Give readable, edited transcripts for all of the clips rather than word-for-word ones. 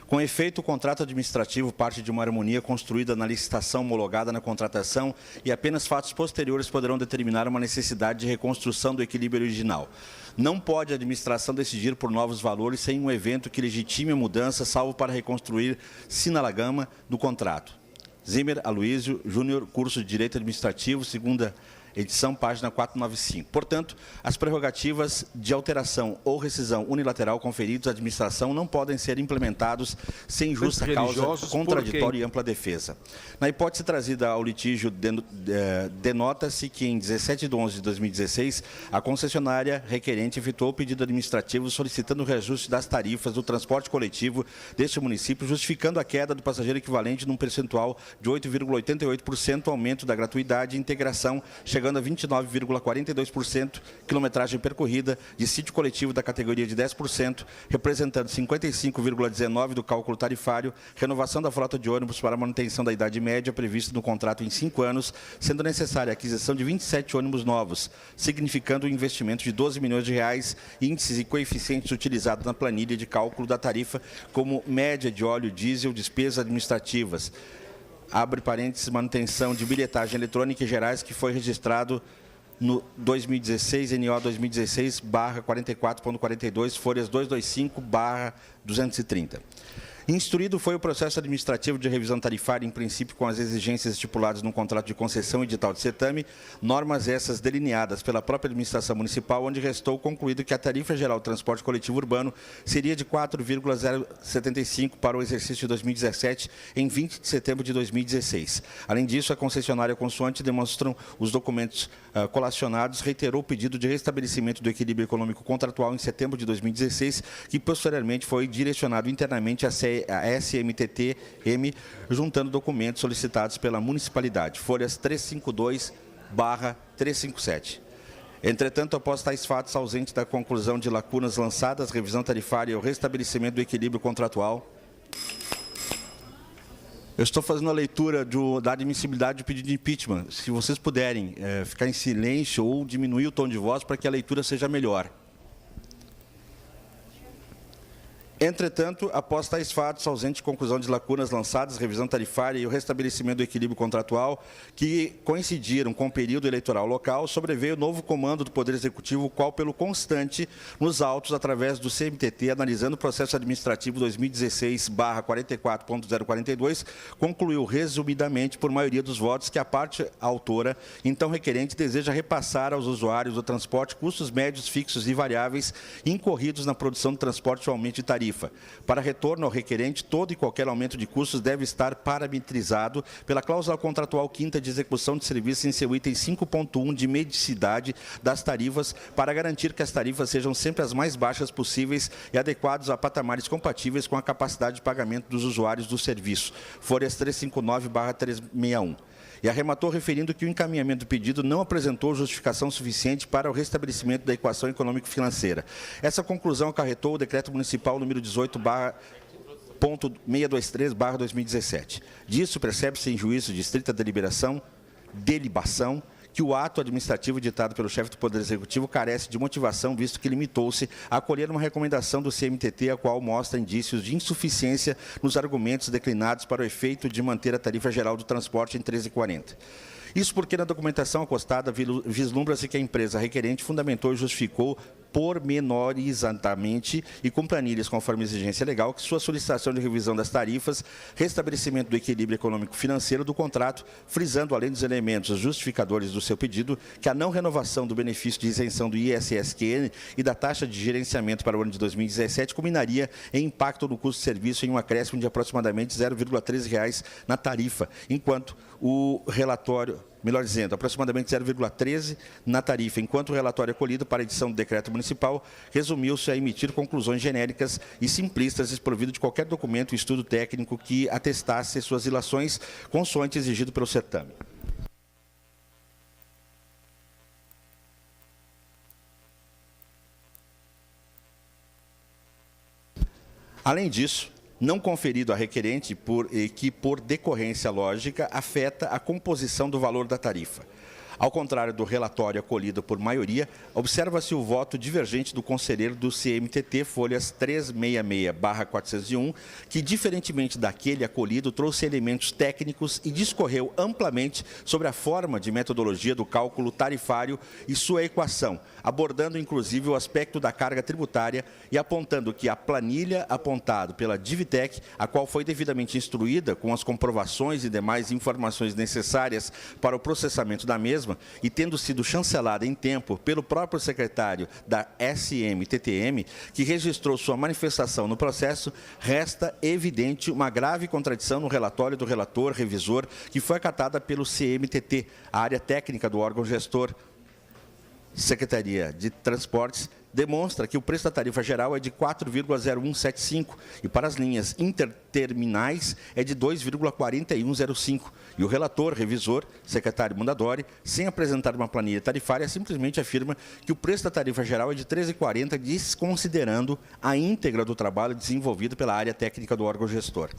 Com efeito, o contrato administrativo parte de uma harmonia construída na licitação homologada na contratação e apenas fatos posteriores poderão determinar uma necessidade de reconstrução do equilíbrio original. Não pode a administração decidir por novos valores sem um evento que legitime a mudança, salvo para reconstruir sine la gama do contrato. Zimmer Aloísio Júnior, curso de Direito Administrativo, segunda edição, página 495. Portanto, as prerrogativas de alteração ou rescisão unilateral conferidas à administração não podem ser implementados sem justa causa contraditória e ampla defesa. Na hipótese trazida ao litígio, denota-se que em 17 de 11 de 2016, a concessionária requerente efetuou o pedido administrativo solicitando o reajuste das tarifas do transporte coletivo deste município, justificando a queda do passageiro equivalente num percentual de 8,88%, aumento da gratuidade e integração, chegando a 29,42%, quilometragem percorrida de sítio coletivo da categoria de 10%, representando 55,19% do cálculo tarifário, renovação da frota de ônibus para manutenção da idade média prevista no contrato em 5 anos, sendo necessária a aquisição de 27 ônibus novos, significando um investimento de 12 milhões de reais, índices e coeficientes utilizados na planilha de cálculo da tarifa como média de óleo diesel, despesas administrativas. Abre parênteses, manutenção de bilhetagem eletrônica e gerais que foi registrado no 2016, NO 2016/44.42, folhas 225/230. Instruído foi o processo administrativo de revisão tarifária, em princípio com as exigências estipuladas no contrato de concessão e edital de certame, normas essas delineadas pela própria administração municipal, onde restou concluído que a tarifa geral de transporte coletivo urbano seria de 4,075 para o exercício de 2017 em 20 de setembro de 2016. Além disso, a concessionária consoante demonstram os documentos colacionados, reiterou o pedido de restabelecimento do equilíbrio econômico contratual em setembro de 2016, que posteriormente foi direcionado internamente à SMTT-M, juntando documentos solicitados pela municipalidade, folhas 352/357. Entretanto, após tais fatos, ausente da conclusão de lacunas lançadas, revisão tarifária e o restabelecimento do equilíbrio contratual, eu estou fazendo a leitura da admissibilidade do pedido de impeachment. Se vocês puderem ficar em silêncio ou diminuir o tom de voz para que a leitura seja melhor. Entretanto, após tais fatos, ausente de conclusão de lacunas lançadas, revisão tarifária e o restabelecimento do equilíbrio contratual, que coincidiram com o período eleitoral local, sobreveio o novo comando do Poder Executivo, o qual, pelo constante, nos autos, através do CMTT, analisando o processo administrativo 2016/44.042, concluiu resumidamente, por maioria dos votos, que a parte autora, então requerente, deseja repassar aos usuários do transporte custos médios, fixos e variáveis incorridos na produção do transporte ou aumento de tarifa. Para retorno ao requerente, todo e qualquer aumento de custos deve estar parametrizado pela cláusula contratual quinta de execução de serviços em seu item 5.1 de medicidade das tarifas, para garantir que as tarifas sejam sempre as mais baixas possíveis e adequados a patamares compatíveis com a capacidade de pagamento dos usuários do serviço. Folhas 359/361. E arrematou referindo que o encaminhamento do pedido não apresentou justificação suficiente para o restabelecimento da equação econômico-financeira. Essa conclusão acarretou o decreto municipal número 18.623/2017. Disso percebe-se em juízo de estrita delibação, que o ato administrativo ditado pelo chefe do Poder Executivo carece de motivação, visto que limitou-se a acolher uma recomendação do CMTT, a qual mostra indícios de insuficiência nos argumentos declinados para o efeito de manter a tarifa geral do transporte em 13,40. Isso porque na documentação acostada vislumbra-se que a empresa requerente fundamentou e justificou pormenorizadamente e com planilhas conforme exigência legal que sua solicitação de revisão das tarifas, restabelecimento do equilíbrio econômico-financeiro do contrato, frisando, além dos elementos justificadores do seu pedido, que a não renovação do benefício de isenção do ISSQN e da taxa de gerenciamento para o ano de 2017 culminaria em impacto no custo de serviço em um acréscimo de aproximadamente R$ 0,13 na tarifa, enquanto o relatório, melhor dizendo, aproximadamente 0,13 na tarifa, enquanto o relatório acolhido para a edição do decreto municipal resumiu-se a emitir conclusões genéricas e simplistas, desprovido de qualquer documento e estudo técnico que atestasse suas ilações, consoante exigido pelo certame. Além disso, não conferido a requerente que, por decorrência lógica, afeta a composição do valor da tarifa. Ao contrário do relatório acolhido por maioria, observa-se o voto divergente do conselheiro do CMTT, folhas 366/401, que, diferentemente daquele acolhido, trouxe elementos técnicos e discorreu amplamente sobre a forma de metodologia do cálculo tarifário e sua equação, abordando inclusive o aspecto da carga tributária e apontando que a planilha apontada pela Divitec, a qual foi devidamente instruída com as comprovações e demais informações necessárias para o processamento da mesma, e tendo sido chancelada em tempo pelo próprio secretário da SMTTM, que registrou sua manifestação no processo, resta evidente uma grave contradição no relatório do relator revisor, que foi acatada pelo CMTT, a área técnica do órgão gestor, Secretaria de Transportes, demonstra que o preço da tarifa geral é de 4,0175 e para as linhas interterminais é de 2,4105. E o relator revisor, secretário Mondadori, sem apresentar uma planilha tarifária, simplesmente afirma que o preço da tarifa geral é de 13,40, desconsiderando a íntegra do trabalho desenvolvido pela área técnica do órgão gestor.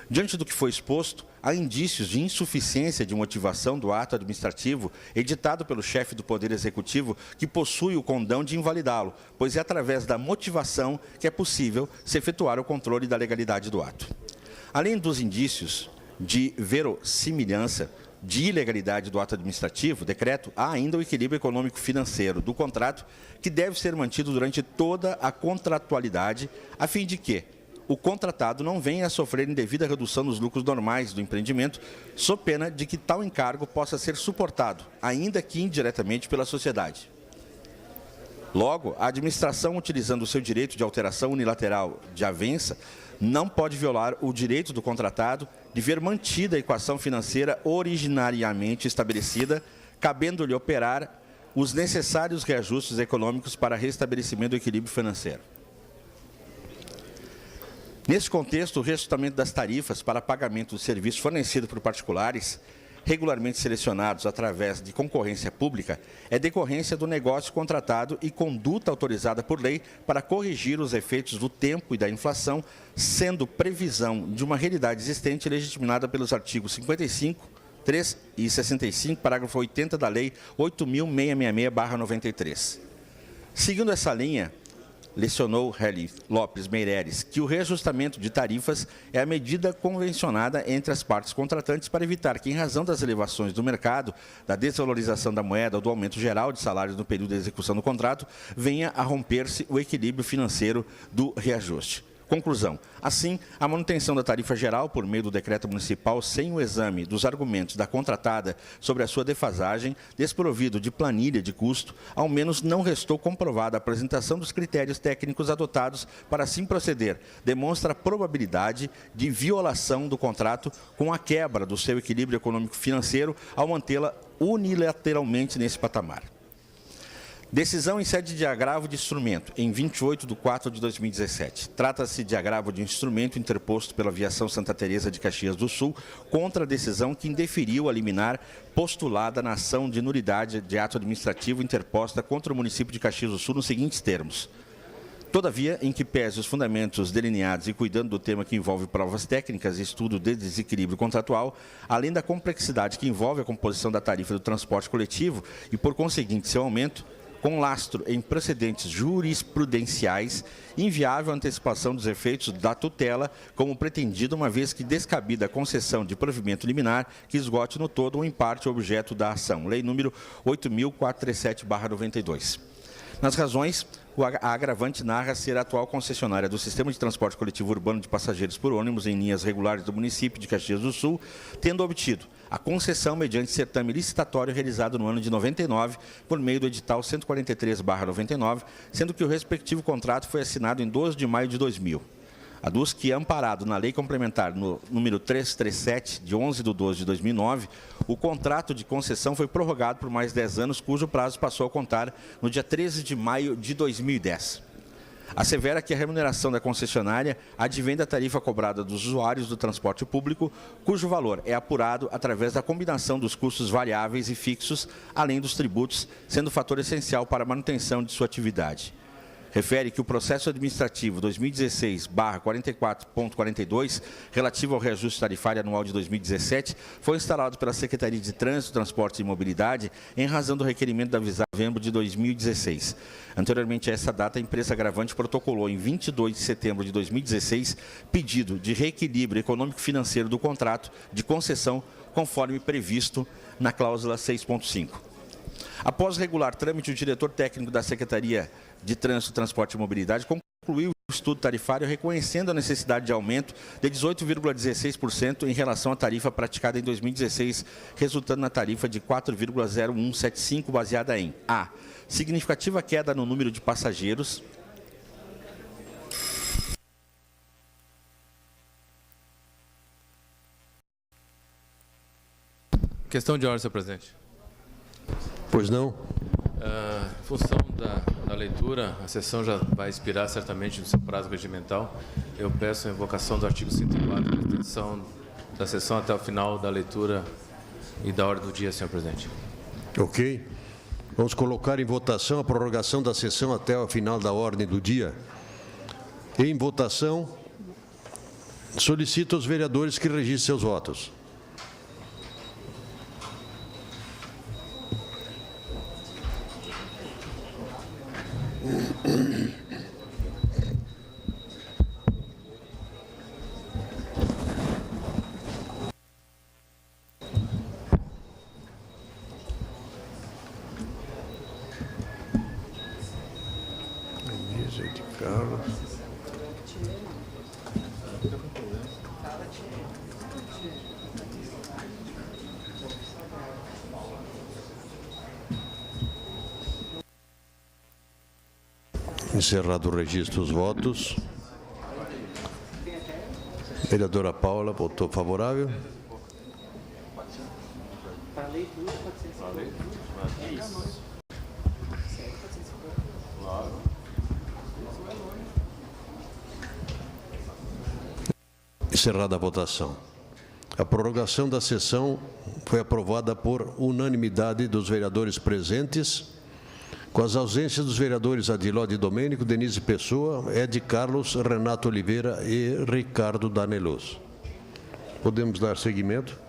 Diante do que foi exposto, há indícios de insuficiência de motivação do ato administrativo editado pelo chefe do Poder Executivo, que possui o condão de invalidá-lo, pois é através da motivação que é possível se efetuar o controle da legalidade do ato. Além dos indícios de verossimilhança, de ilegalidade do ato administrativo, decreto, há ainda o equilíbrio econômico-financeiro do contrato, que deve ser mantido durante toda a contratualidade, a fim de que o contratado não venha a sofrer indevida redução nos lucros normais do empreendimento, sob pena de que tal encargo possa ser suportado, ainda que indiretamente, pela sociedade. Logo, a administração, utilizando o seu direito de alteração unilateral de avença, não pode violar o direito do contratado de ver mantida a equação financeira originariamente estabelecida, cabendo-lhe operar os necessários reajustes econômicos para restabelecimento do equilíbrio financeiro. Nesse contexto, o reajustamento das tarifas para pagamento do serviço fornecido por particulares, regularmente selecionados através de concorrência pública, é decorrência do negócio contratado e conduta autorizada por lei para corrigir os efeitos do tempo e da inflação, sendo previsão de uma realidade existente legitimada pelos artigos 55, 3 e 65, parágrafo 80 da Lei 8.666/93. Seguindo essa linha, lecionou Heli Lopes Meireles que o reajustamento de tarifas é a medida convencionada entre as partes contratantes para evitar que, em razão das elevações do mercado, da desvalorização da moeda ou do aumento geral de salários no período de execução do contrato, venha a romper-se o equilíbrio financeiro do reajuste. Conclusão. Assim, a manutenção da tarifa geral por meio do decreto municipal sem o exame dos argumentos da contratada sobre a sua defasagem, desprovido de planilha de custo, ao menos não restou comprovada a apresentação dos critérios técnicos adotados para assim proceder, demonstra a probabilidade de violação do contrato com a quebra do seu equilíbrio econômico-financeiro ao mantê-la unilateralmente nesse patamar. Decisão em sede de agravo de instrumento, em 28/4/2017. Trata-se de agravo de instrumento interposto pela Aviação Santa Teresa de Caxias do Sul contra a decisão que indeferiu a liminar postulada na ação de nulidade de ato administrativo interposta contra o município de Caxias do Sul nos seguintes termos. Todavia, em que pese os fundamentos delineados e cuidando do tema que envolve provas técnicas e estudo de desequilíbrio contratual, além da complexidade que envolve a composição da tarifa do transporte coletivo e, por conseguinte, seu aumento, com lastro em precedentes jurisprudenciais, inviável a antecipação dos efeitos da tutela, como pretendido, uma vez que descabida a concessão de provimento liminar que esgote no todo ou em parte o objeto da ação. Lei número 8.437/92. Nas razões, a agravante narra ser a atual concessionária do sistema de transporte coletivo urbano de passageiros por ônibus em linhas regulares do município de Caxias do Sul, tendo obtido a concessão mediante certame licitatório realizado no ano de 99, por meio do edital 143/99, sendo que o respectivo contrato foi assinado em 12 de maio de 2000. Aduz que, amparado na Lei Complementar no número 337, de 11/12/2009, o contrato de concessão foi prorrogado por mais 10 anos, cujo prazo passou a contar no dia 13 de maio de 2010. Assevera que a remuneração da concessionária advém da tarifa cobrada dos usuários do transporte público, cujo valor é apurado através da combinação dos custos variáveis e fixos, além dos tributos, sendo fator essencial para a manutenção de sua atividade. refere que o processo administrativo 2016/44.42, relativo ao reajuste tarifário anual de 2017, foi instalado pela Secretaria de Trânsito, Transportes e Mobilidade em razão do requerimento da Visar em novembro de 2016. Anteriormente a essa data, a empresa agravante protocolou em 22 de setembro de 2016 pedido de reequilíbrio econômico-financeiro do contrato de concessão conforme previsto na cláusula 6.5. Após regular trâmite, o diretor técnico da Secretaria de Trânsito, Transporte e Mobilidade concluiu o estudo tarifário reconhecendo a necessidade de aumento de 18,16% em relação à tarifa praticada em 2016, resultando na tarifa de 4,0175, baseada em a. Significativa queda no número de passageiros. Questão de ordem, senhor presidente. Pois não. Em função da leitura, a sessão já vai expirar certamente no seu prazo regimental. Eu peço a invocação do artigo 104, a extensão da sessão até o final da leitura e da ordem do dia, senhor presidente. Ok. Vamos colocar em votação a prorrogação da sessão até o final da ordem do dia. Em votação, solicito aos vereadores que registrem seus votos. Encerrado o registro dos votos. Vereadora Paula votou favorável. Encerrada a votação. A prorrogação da sessão foi aprovada por unanimidade dos vereadores presentes, com as ausências dos vereadores Adiló de Domênico, Denise Pessoa, Ed Carlos, Renato Oliveira e Ricardo Danelos. Podemos dar seguimento?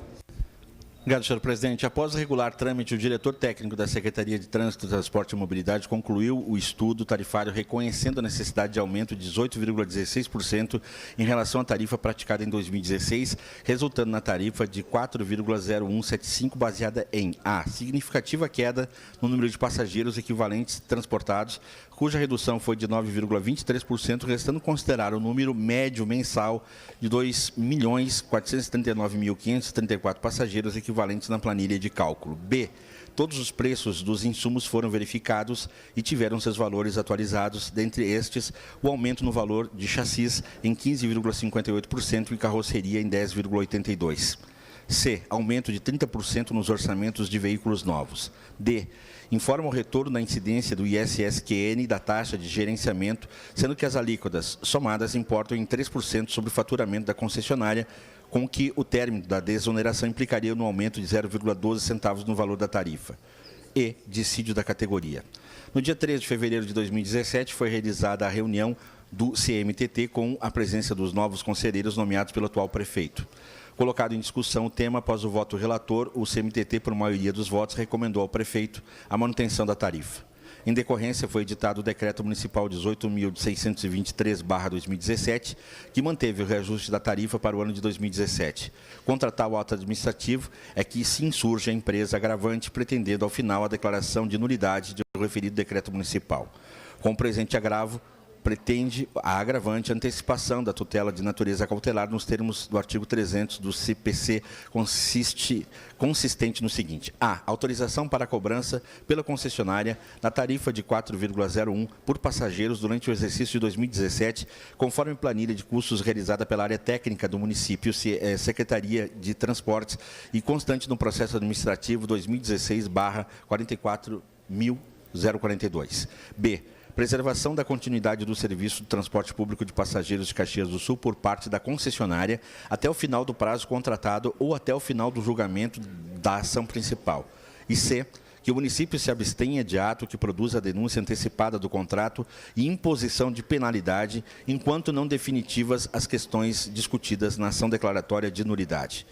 Obrigado, senhor presidente. Após regular trâmite, o diretor técnico da Secretaria de Trânsito, Transporte e Mobilidade concluiu o estudo tarifário reconhecendo a necessidade de aumento de 18,16% em relação à tarifa praticada em 2016, resultando na tarifa de 4,0175, baseada em a. Significativa queda no número de passageiros equivalentes transportados, cuja redução foi de 9,23%, restando considerar o número médio mensal de 2.439.534 passageiros equivalentes na planilha de cálculo. B. Todos os preços dos insumos foram verificados e tiveram seus valores atualizados, dentre estes, o aumento no valor de chassis em 15,58% e carroceria em 10,82%. C. Aumento de 30% nos orçamentos de veículos novos. D. Informa o retorno da incidência do ISSQN e da taxa de gerenciamento, sendo que as alíquotas somadas importam em 3% sobre o faturamento da concessionária, com que o término da desoneração implicaria no aumento de 0,12 centavos no valor da tarifa. E. Dissídio da categoria. No dia 13 de fevereiro de 2017, foi realizada a reunião do CMTT com a presença dos novos conselheiros nomeados pelo atual prefeito. Colocado em discussão o tema, após o voto relator, o CMTT, por maioria dos votos, recomendou ao prefeito a manutenção da tarifa. Em decorrência, foi editado o Decreto Municipal 18.623/2017, que manteve o reajuste da tarifa para o ano de 2017. Contra tal ato administrativo é que se insurge a empresa agravante, pretendendo, ao final, a declaração de nulidade do referido Decreto Municipal. Com o presente agravo, pretende a agravante a antecipação da tutela de natureza cautelar nos termos do artigo 300 do CPC, consistente no seguinte: a. Autorização para a cobrança pela concessionária da tarifa de 4,01 por passageiros durante o exercício de 2017, conforme planilha de custos realizada pela área técnica do município, Secretaria de Transportes, e constante no processo administrativo 2016/44.042. B. Preservação da continuidade do serviço de transporte público de passageiros de Caxias do Sul por parte da concessionária até o final do prazo contratado ou até o final do julgamento da ação principal. E C. Que que o município se abstenha de ato que produza a denúncia antecipada do contrato e imposição de penalidade, enquanto não definitivas as questões discutidas na ação declaratória de nulidade.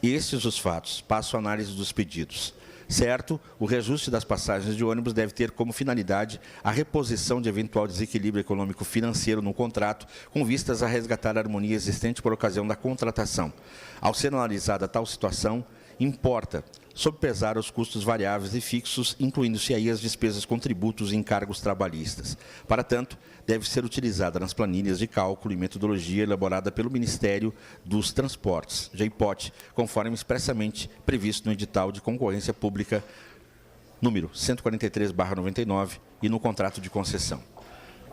Estes os fatos. Passo a análise dos pedidos. Certo, o reajuste das passagens de ônibus deve ter como finalidade a reposição de eventual desequilíbrio econômico-financeiro no contrato, com vistas a resgatar a harmonia existente por ocasião da contratação. Ao ser analisada tal situação, importa sobrepesar os custos variáveis e fixos, incluindo-se aí as despesas com tributos e encargos trabalhistas. Para tanto, deve ser utilizada nas planilhas de cálculo e metodologia elaborada pelo Ministério dos Transportes, JPOT, conforme expressamente previsto no edital de concorrência pública número 143/99 e no contrato de concessão.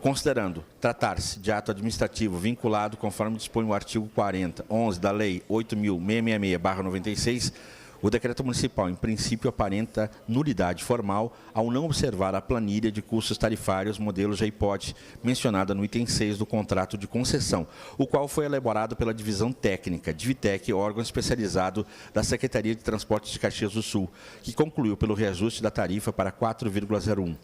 Considerando tratar-se de ato administrativo vinculado, conforme dispõe o artigo 40.11 da Lei 8.666/96, o decreto municipal, em princípio, aparenta nulidade formal ao não observar a planilha de custos tarifários modelo JPOT, mencionada no item 6 do contrato de concessão, o qual foi elaborado pela Divisão Técnica, Divitec, órgão especializado da Secretaria de Transportes de Caxias do Sul, que concluiu pelo reajuste da tarifa para 4,01.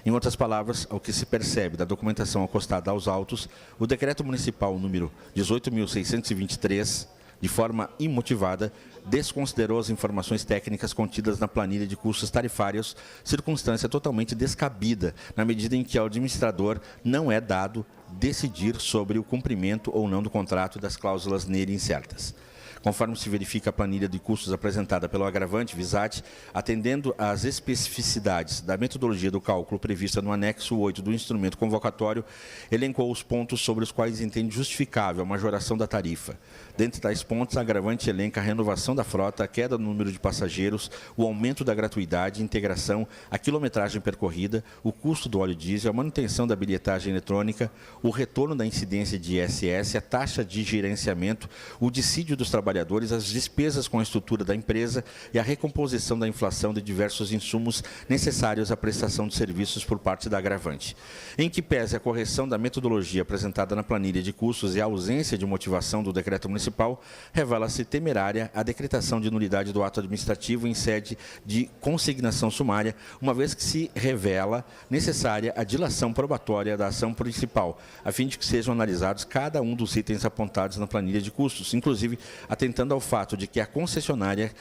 Em outras palavras, ao que se percebe da documentação acostada aos autos, o decreto municipal número 18.623, de forma imotivada, desconsiderou as informações técnicas contidas na planilha de custos tarifários, circunstância totalmente descabida, na medida em que ao administrador não é dado decidir sobre o cumprimento ou não do contrato e das cláusulas nele incertas. Conforme se verifica a planilha de custos apresentada pelo agravante Visat, atendendo às especificidades da metodologia do cálculo prevista no anexo 8 do instrumento convocatório, elencou os pontos sobre os quais entende justificável a majoração da tarifa. Dentre tais pontos, a agravante elenca a renovação da frota, a queda no número de passageiros, o aumento da gratuidade, integração, a quilometragem percorrida, o custo do óleo diesel, a manutenção da bilhetagem eletrônica, o retorno da incidência de ISS, a taxa de gerenciamento, o dissídio dos trabalhadores, as despesas com a estrutura da empresa e a recomposição da inflação de diversos insumos necessários à prestação de serviços por parte da agravante. Em que pese a correção da metodologia apresentada na planilha de custos e a ausência de motivação do decreto municipal, revela-se temerária a decretação de nulidade do ato administrativo em sede de consignação sumária, uma vez que se revela necessária a dilação probatória da ação principal, a fim de que sejam analisados cada um dos itens apontados na planilha de custos, inclusive atentando ao fato de que a concessionária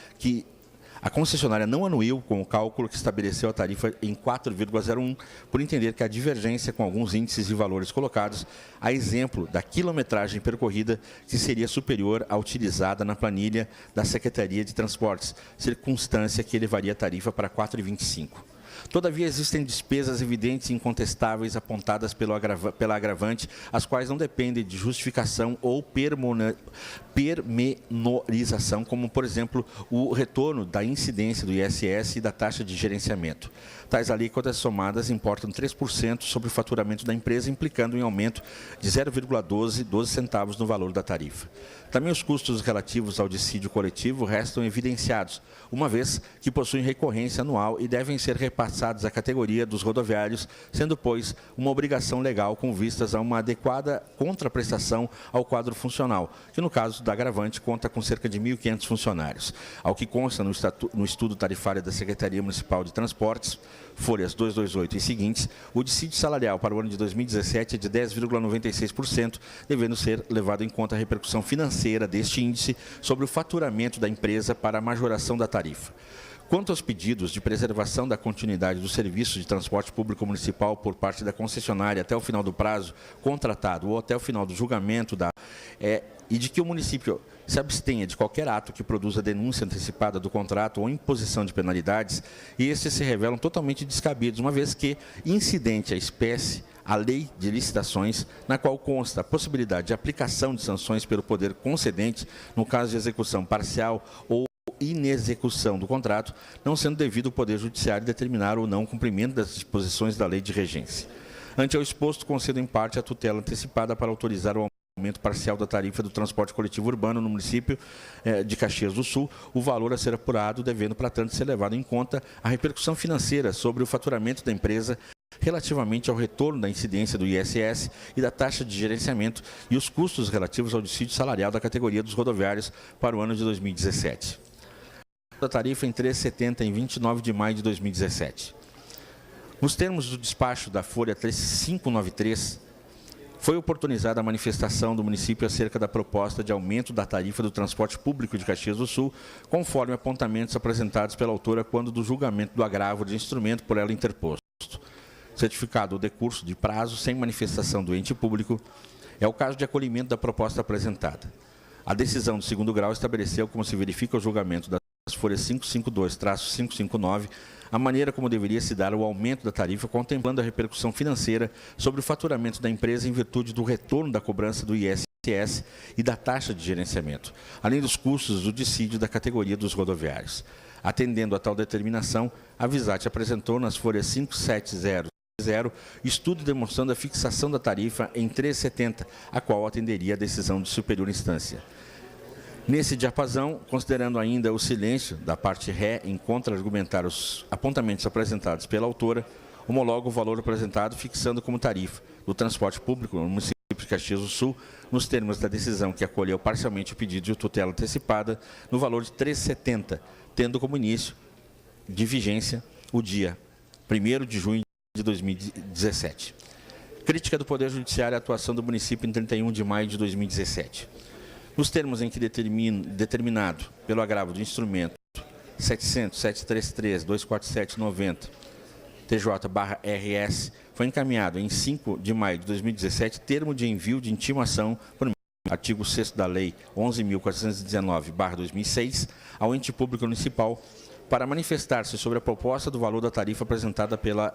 não anuiu com o cálculo que estabeleceu a tarifa em 4,01, por entender que a divergência com alguns índices e valores colocados, a exemplo da quilometragem percorrida, que seria superior à utilizada na planilha da Secretaria de Transportes, circunstância que elevaria a tarifa para 4,25. Todavia, existem despesas evidentes e incontestáveis apontadas pela agravante, as quais não dependem de justificação ou permenorização, como, por exemplo, o retorno da incidência do ISS e da taxa de gerenciamento. Tais alíquotas somadas importam 3% sobre o faturamento da empresa, implicando em aumento de 0,12 centavos no valor da tarifa. Também os custos relativos ao dissídio coletivo restam evidenciados, uma vez que possuem recorrência anual e devem ser repassados à categoria dos rodoviários, sendo, pois, uma obrigação legal com vistas a uma adequada contraprestação ao quadro funcional, que no caso da agravante conta com cerca de 1.500 funcionários. Ao que consta no estudo tarifário da Secretaria Municipal de Transportes, folhas 228 e seguintes, o dissídio salarial para o ano de 2017 é de 10,96%, devendo ser levado em conta a repercussão financeira deste índice sobre o faturamento da empresa para a majoração da tarifa. Quanto aos pedidos de preservação da continuidade do serviço de transporte público municipal por parte da concessionária até o final do prazo contratado ou até o final do julgamento e de que o município se abstenha de qualquer ato que produza denúncia antecipada do contrato ou imposição de penalidades, e estes se revelam totalmente descabidos, uma vez que, incidente à espécie, a lei de licitações, na qual consta a possibilidade de aplicação de sanções pelo poder concedente, no caso de execução parcial ou inexecução do contrato, não sendo devido ao Poder Judiciário determinar ou não o cumprimento das disposições da lei de regência. Ante ao exposto, concedo em parte a tutela antecipada para autorizar o aumento parcial da tarifa do transporte coletivo urbano no município de Caxias do Sul, o valor a ser apurado devendo, para tanto, ser levado em conta a repercussão financeira sobre o faturamento da empresa relativamente ao retorno da incidência do ISS e da taxa de gerenciamento e os custos relativos ao dissídio salarial da categoria dos rodoviários para o ano de 2017. da tarifa em 3,70 em 29 de maio de 2017. Nos termos do despacho da Folha 3593, foi oportunizada a manifestação do município acerca da proposta de aumento da tarifa do transporte público de Caxias do Sul, conforme apontamentos apresentados pela autora quando do julgamento do agravo de instrumento por ela interposto. Certificado o decurso de prazo sem manifestação do ente público, é o caso de acolhimento da proposta apresentada. A decisão do segundo grau estabeleceu, como se verifica o julgamento das folhas 552-559, a maneira como deveria se dar o aumento da tarifa, contemplando a repercussão financeira sobre o faturamento da empresa em virtude do retorno da cobrança do ISS e da taxa de gerenciamento, além dos custos do dissídio da categoria dos rodoviários. Atendendo a tal determinação, a Visat apresentou nas folhas 570 estudo demonstrando a fixação da tarifa em 3,70, a qual atenderia a decisão de superior instância. Nesse diapasão, considerando ainda o silêncio da parte ré em contra-argumentar os apontamentos apresentados pela autora, homologa o valor apresentado fixando como tarifa do transporte público no município de Caxias do Sul, nos termos da decisão que acolheu parcialmente o pedido de tutela antecipada, no valor de 3,70, tendo como início de vigência o dia 1º de junho de 2017. Crítica do Poder Judiciário à atuação do município em 31 de maio de 2017. Nos termos em que determinado pelo agravo do instrumento 700.733.247.90 TJ/RS, foi encaminhado em 5 de maio de 2017 termo de envio de intimação por artigo 6º da Lei 11.419/2006 ao ente público municipal para manifestar-se sobre a proposta do valor da tarifa apresentada pela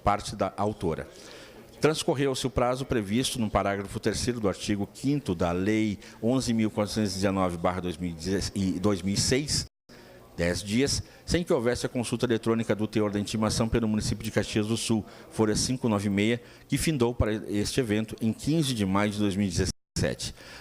parte da autora. Transcorreu-se o prazo previsto no parágrafo 3º do artigo 5º da Lei 11.419/2006, 10 dias, sem que houvesse a consulta eletrônica do teor da intimação pelo município de Caxias do Sul, folha 596, que findou para este evento em 15 de maio de 2017.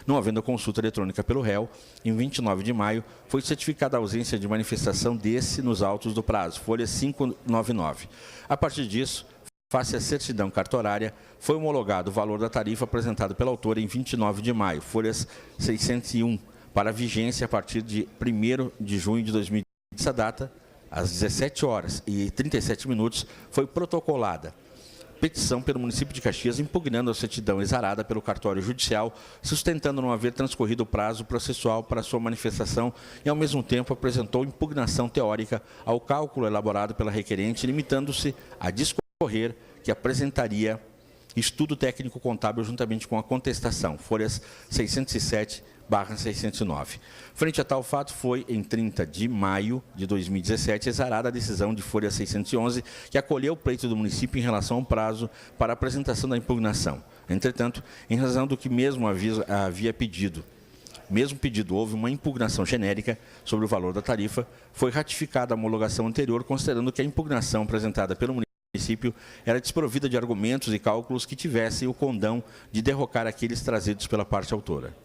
Não havendo a consulta eletrônica pelo réu, em 29 de maio, foi certificada a ausência de manifestação desse nos autos do prazo, folha 599. A partir disso, face à certidão cartorária, foi homologado o valor da tarifa apresentado pela autora em 29 de maio, folhas 601, para vigência a partir de 1º de junho de 2020. Nessa data, às 17h37, foi protocolada petição pelo município de Caxias impugnando a certidão exarada pelo cartório judicial, sustentando não haver transcorrido o prazo processual para sua manifestação e, ao mesmo tempo, apresentou impugnação teórica ao cálculo elaborado pela requerente, limitando-se a discorrer que apresentaria estudo técnico contábil juntamente com a contestação, folhas 607/609. Frente a tal fato, foi, em 30 de maio de 2017, exarada a decisão de folha 611, que acolheu o pleito do município em relação ao prazo para a apresentação da impugnação. Entretanto, em razão do que mesmo havia pedido, houve uma impugnação genérica sobre o valor da tarifa, foi ratificada a homologação anterior, considerando que a impugnação apresentada pelo município era desprovida de argumentos e cálculos que tivessem o condão de derrocar aqueles trazidos pela parte autora.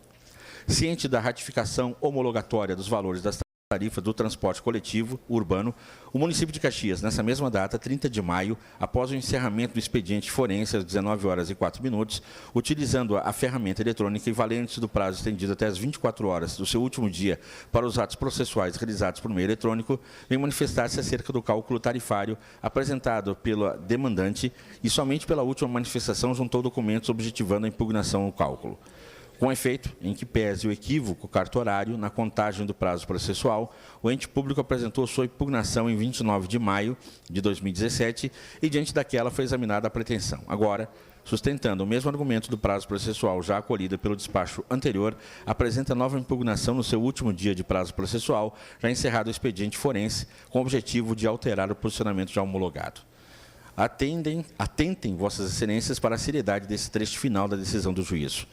Ciente da ratificação homologatória dos valores das tarifas do transporte coletivo urbano, o município de Caxias, nessa mesma data, 30 de maio, após o encerramento do expediente forense às 19h04, utilizando a ferramenta eletrônica e valendo-se do prazo estendido até as 24 horas do seu último dia para os atos processuais realizados por meio eletrônico, vem manifestar-se acerca do cálculo tarifário apresentado pela demandante e somente pela última manifestação juntou documentos objetivando a impugnação ao cálculo. Com efeito, em que pese o equívoco cartorário na contagem do prazo processual, o ente público apresentou sua impugnação em 29 de maio de 2017 e, diante daquela, foi examinada a pretensão. Agora, sustentando o mesmo argumento do prazo processual já acolhida pelo despacho anterior, apresenta nova impugnação no seu último dia de prazo processual, já encerrado o expediente forense, com o objetivo de alterar o posicionamento já homologado. Atentem, Vossas Excelências, para a seriedade desse trecho final da decisão do juízo.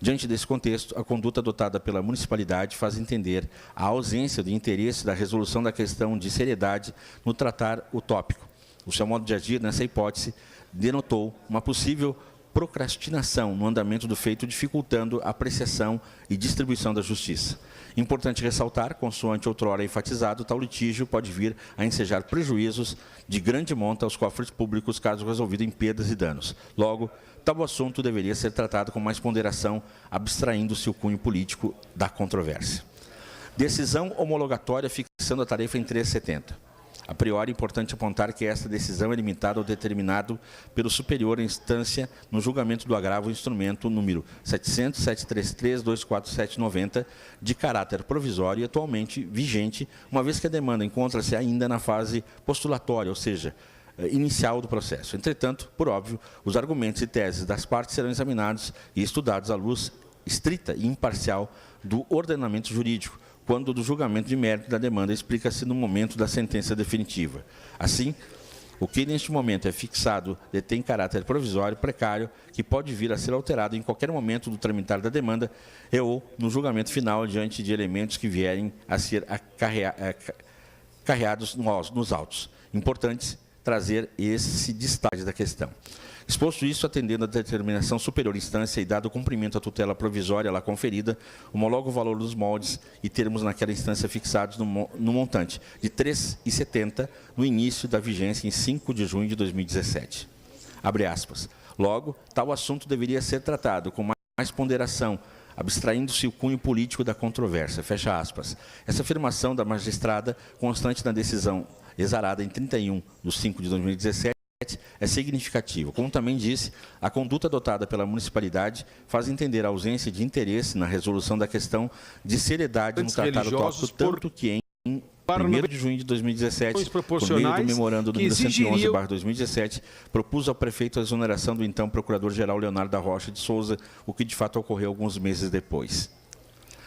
Diante desse contexto, a conduta adotada pela municipalidade faz entender a ausência de interesse da resolução da questão de seriedade no tratar o tópico. O seu modo de agir, nessa hipótese, denotou uma possível procrastinação no andamento do feito, dificultando a apreciação e distribuição da justiça. Importante ressaltar, consoante outrora enfatizado, tal litígio pode vir a ensejar prejuízos de grande monta aos cofres públicos, caso resolvido em perdas e danos. Logo, tal assunto deveria ser tratado com mais ponderação, abstraindo-se o cunho político da controvérsia. Decisão homologatória fixa fixando a tarifa em 3,70. A priori, é importante apontar que esta decisão é limitada ao determinado pelo superior instância no julgamento do agravo instrumento número 700.733.24790, de caráter provisório e atualmente vigente, uma vez que a demanda encontra-se ainda na fase postulatória, ou seja, inicial do processo. Entretanto, por óbvio, os argumentos e teses das partes serão examinados e estudados à luz estrita e imparcial do ordenamento jurídico, quando do julgamento de mérito da demanda explica-se no momento da sentença definitiva. Assim, o que neste momento é fixado detém caráter provisório precário, que pode vir a ser alterado em qualquer momento do tramitar da demanda e ou no julgamento final diante de elementos que vierem a ser acarreados nos autos. Importante trazer esse destaque da questão. Exposto isso, atendendo à determinação superior instância e dado o cumprimento à tutela provisória lá conferida, homologa o valor dos moldes e termos naquela instância fixados no montante de R$ 3,70 no início da vigência em 5 de junho de 2017. Abre aspas. Logo, tal assunto deveria ser tratado com mais ponderação, abstraindo-se o cunho político da controvérsia. Fecha aspas. Essa afirmação da magistrada, constante na decisão exarada em 31 de 5 de 2017, é significativo. Como também disse, a conduta adotada pela municipalidade faz entender a ausência de interesse na resolução da questão de seriedade no tratado tópico, tanto que em 1º de junho de 2017, por meio do memorando número 111/2017, propus ao prefeito a exoneração do então procurador-geral Leonardo da Rocha de Souza, o que de fato ocorreu alguns meses depois.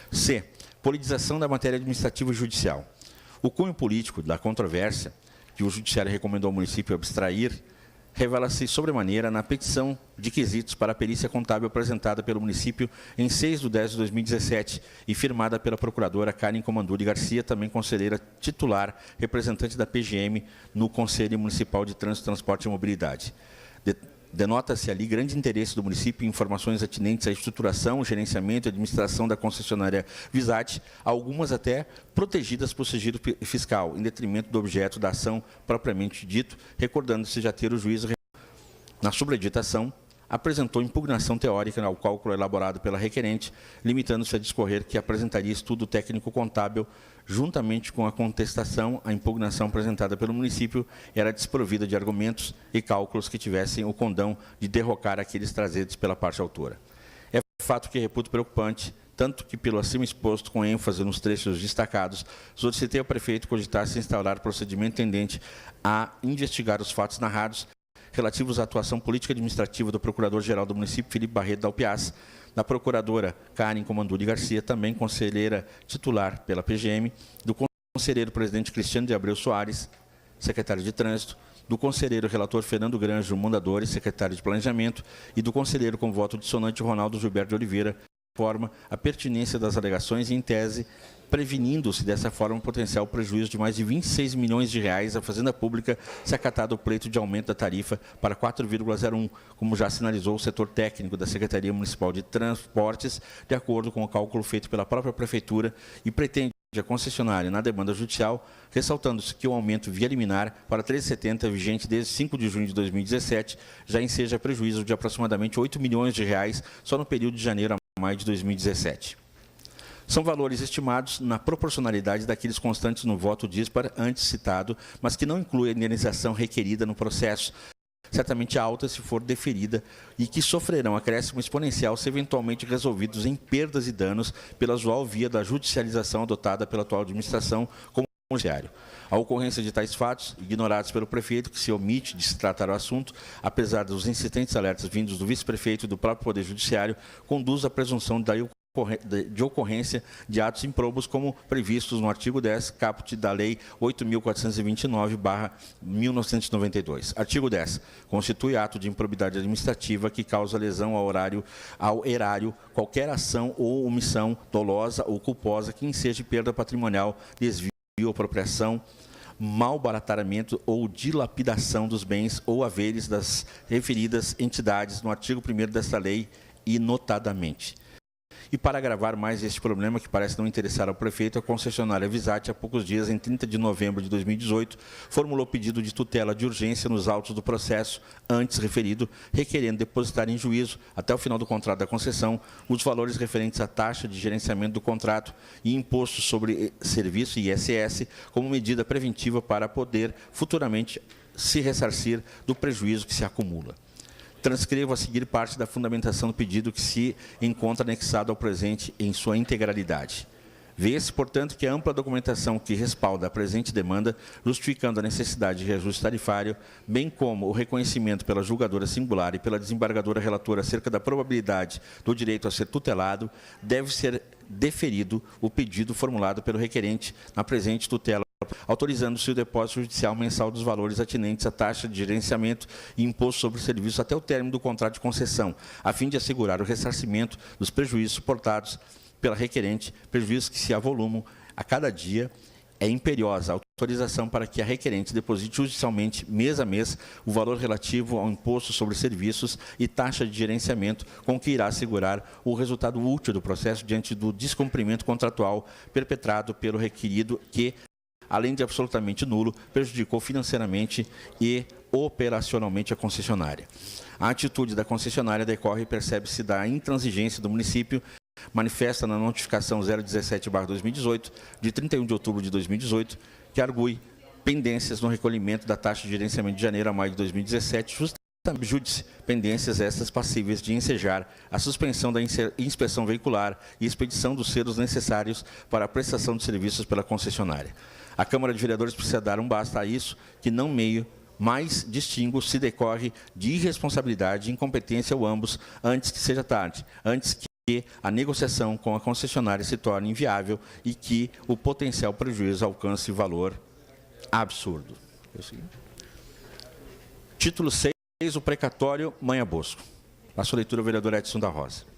C. Politização da matéria administrativa e judicial. O cunho político da controvérsia que o Judiciário recomendou ao município abstrair, revela-se sobremaneira na petição de quesitos para a perícia contábil apresentada pelo município em 6 de 10 de 2017 e firmada pela procuradora Karen Comanduri Garcia, também conselheira titular, representante da PGM no Conselho Municipal de Trânsito, Transporte e Mobilidade. Denota-se ali grande interesse do município em informações atinentes à estruturação, gerenciamento e administração da concessionária Visat, algumas até protegidas por sigilo fiscal, em detrimento do objeto da ação propriamente dito, recordando-se já ter o juízo, na sobreditação, apresentou impugnação teórica ao cálculo elaborado pela requerente, limitando-se a discorrer que apresentaria estudo técnico contábil, juntamente com a contestação, a impugnação apresentada pelo município era desprovida de argumentos e cálculos que tivessem o condão de derrocar aqueles trazidos pela parte autora. É fato que reputo preocupante, tanto que, pelo acima exposto, com ênfase nos trechos destacados, solicitei ao prefeito cogitasse instaurar procedimento tendente a investigar os fatos narrados relativos à atuação política e administrativa do Procurador-Geral do município, Felipe Barreto da Alpiaz, da Procuradora Karen Comanduri Garcia, também conselheira titular pela PGM, do conselheiro presidente Cristiano de Abreu Soares, secretário de Trânsito, do conselheiro relator Fernando Granjo Mondadores, secretário de Planejamento, e do conselheiro com voto dissonante Ronaldo Gilberto de Oliveira, forma a pertinência das alegações e, em tese, prevenindo-se dessa forma um potencial prejuízo de mais de 26 milhões de reais à Fazenda Pública se acatado o pleito de aumento da tarifa para 4,01, como já sinalizou o setor técnico da Secretaria Municipal de Transportes, de acordo com o cálculo feito pela própria Prefeitura, e pretende a concessionária na demanda judicial, ressaltando-se que o aumento via liminar para 3,70, vigente desde 5 de junho de 2017, já enseja prejuízo de aproximadamente 8 milhões de reais só no período de janeiro a maio de 2017. São valores estimados na proporcionalidade daqueles constantes no voto dispar antes citado, mas que não inclui a indenização requerida no processo, certamente alta se for deferida, e que sofrerão acréscimo exponencial se eventualmente resolvidos em perdas e danos pela usual via da judicialização adotada pela atual administração como judiciário. A ocorrência de tais fatos, ignorados pelo prefeito, que se omite de se tratar o assunto, apesar dos insistentes alertas vindos do vice-prefeito e do próprio Poder Judiciário, conduz à presunção de ocorrência de atos improbos como previstos no artigo 10, caput da Lei 8.429/1992. Artigo 10. Constitui ato de improbidade administrativa que causa lesão ao erário qualquer ação ou omissão dolosa ou culposa que enseje perda patrimonial, desvio, apropriação, malbaratamento ou dilapidação dos bens ou haveres das referidas entidades no artigo 1º desta lei e notadamente. E para agravar mais este problema, que parece não interessar ao prefeito, a concessionária Visate, há poucos dias, em 30 de novembro de 2018, formulou pedido de tutela de urgência nos autos do processo antes referido, requerendo depositar em juízo, até o final do contrato da concessão, os valores referentes à taxa de gerenciamento do contrato e imposto sobre serviço, ISS, como medida preventiva para poder futuramente se ressarcir do prejuízo que se acumula. Transcrevo a seguir parte da fundamentação do pedido que se encontra anexado ao presente em sua integralidade. Vê-se, portanto, que a ampla documentação que respalda a presente demanda, justificando a necessidade de reajuste tarifário, bem como o reconhecimento pela julgadora singular e pela desembargadora relatora acerca da probabilidade do direito a ser tutelado, deve ser deferido o pedido formulado pelo requerente na presente tutela, autorizando-se o depósito judicial mensal dos valores atinentes à taxa de gerenciamento e imposto sobre o serviço até o término do contrato de concessão, a fim de assegurar o ressarcimento dos prejuízos suportados pela requerente, prejuízos que se avolumam a cada dia. É imperiosa a autorização para que a requerente deposite judicialmente, mês a mês, o valor relativo ao imposto sobre serviços e taxa de gerenciamento, com que irá assegurar o resultado útil do processo diante do descumprimento contratual perpetrado pelo requerido que, além de absolutamente nulo, prejudicou financeiramente e operacionalmente a concessionária. A atitude da concessionária decorre e percebe-se da intransigência do município, manifesta na notificação 017/2018, de 31 de outubro de 2018, que argue pendências no recolhimento da taxa de gerenciamento de janeiro a maio de 2017, justamente júdice, pendências estas passíveis de ensejar a suspensão da inspeção veicular e expedição dos selos necessários para a prestação de serviços pela concessionária. A Câmara de Vereadores precisa dar um basta a isso, que não meio mais distingo se decorre de irresponsabilidade e incompetência ou ambos, antes que seja tarde, antes que a negociação com a concessionária se torne inviável e que o potencial prejuízo alcance valor absurdo. Título 6, o precatório Manha Bosco. A sua leitura, o vereador Edson da Rosa.